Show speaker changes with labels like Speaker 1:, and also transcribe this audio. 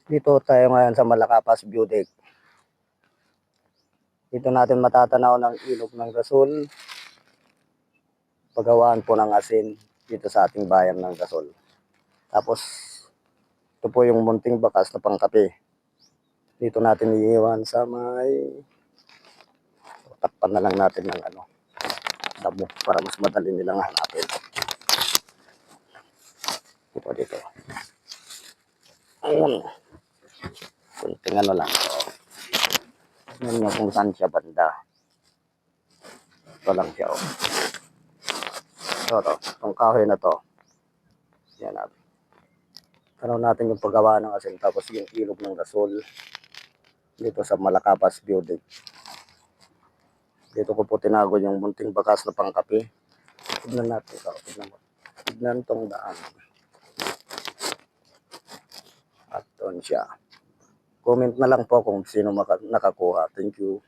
Speaker 1: Dito tayo ngayon sa Malacapas View Deck. Dito natin matatanaw ng ilog ng Gasol. Pagawaan po ng asin dito sa ating bayan ng Gasol. Tapos, ito po yung munting bakas na pangkape. Dito natin iiwan sa may... Takpan na lang natin ng damo para mas madali nilang hanapin. Dito. Ayun. Kunting lang. Tignan nyo kung saan siya banda. Ito lang siya. Itong kahoy na to. Yan natin. Tanaw natin yung paggawa ng asin. Tapos yung ilog ng Gasol. Dito sa Malacapas View Deck. Dito ko po tinago yung munting bakas na pangkape. Tignan natin ito. Tignan tong daan. At doon siya. Comment na lang po kung sino nakakuha. Thank you.